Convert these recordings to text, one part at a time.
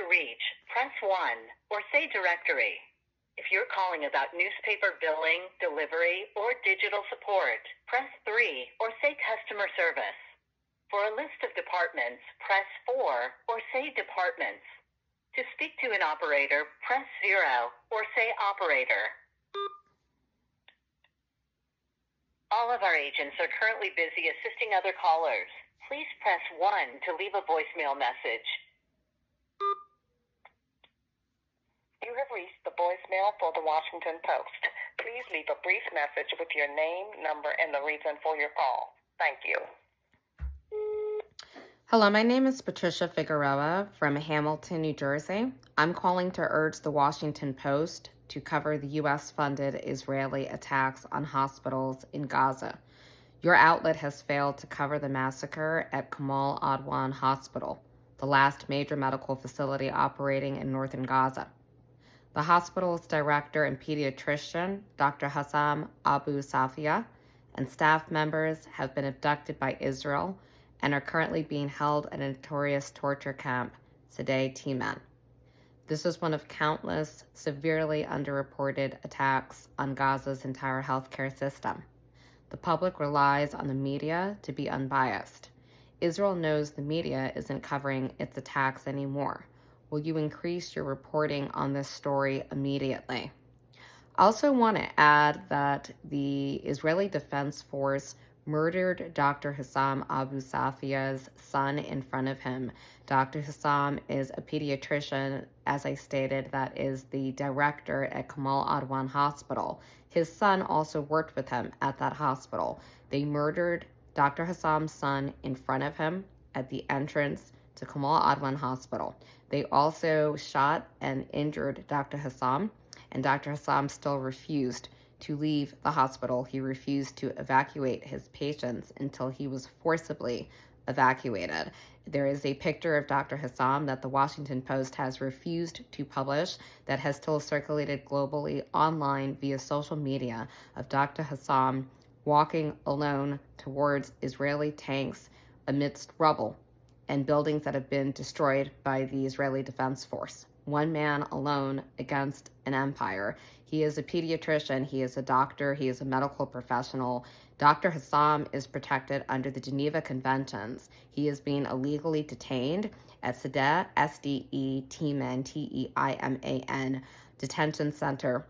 reach, press 1 or say directory. If you're calling about newspaper billing, delivery, or digital support, press 3 or say customer service. For a list of departments, press 4 or say departments. To speak to an operator, press 0 or say operator. All of our agents are currently busy assisting other callers. Please press 1 to leave a voicemail message. You have reached the voicemail for the Washington Post. Please leave a brief message with your name, number, and the reason for your call. Thank you. Hello, my name is Patricia Figueroa from Hamilton, New Jersey. I'm calling to urge the Washington Post to cover the U.S.-funded Israeli attacks on hospitals in Gaza. Your outlet has failed to cover the massacre at Kamal Adwan Hospital, the last major medical facility operating in northern Gaza. The hospital's director and pediatrician, Dr. Hussam Abu Safiya, and staff members have been abducted by Israel and are currently being held at a notorious torture camp, Sde Timan. This is one of countless severely underreported attacks on Gaza's entire healthcare system. The public relies on the media to be unbiased. Israel knows the media isn't covering its attacks anymore. Will you increase your reporting on this story immediately? I also want to add that the Israeli Defense Force murdered Dr. Hussam Abu Safiya's son in front of him. Dr. Hussam is a pediatrician, as I stated, that is the director at Kamal Adwan Hospital. His son also worked with him at that hospital. They murdered Dr. Hussam's son in front of him at the entrance to Kamal Adwan Hospital. They also shot and injured Dr. Hussam, and Dr. Hussam still refused to leave the hospital. He refused to evacuate his patients until he was forcibly evacuated. There is a picture of Dr. Hussam that the Washington Post has refused to publish that has still circulated globally online via social media of Dr. Hussam walking alone towards Israeli tanks amidst rubble and buildings that have been destroyed by the Israeli Defense Force. One man alone against an empire. He is a pediatrician, he is a doctor, he is a medical professional. Dr. Hussam is protected under the Geneva Conventions. He is being illegally detained at Sde, S-D-E, Timan, T-E-I-M-A-N, detention center.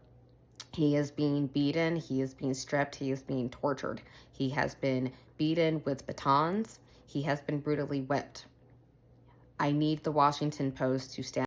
He is being beaten, he is being stripped, he is being tortured. He has been beaten with batons. He has been brutally whipped. I need the Washington Post to stand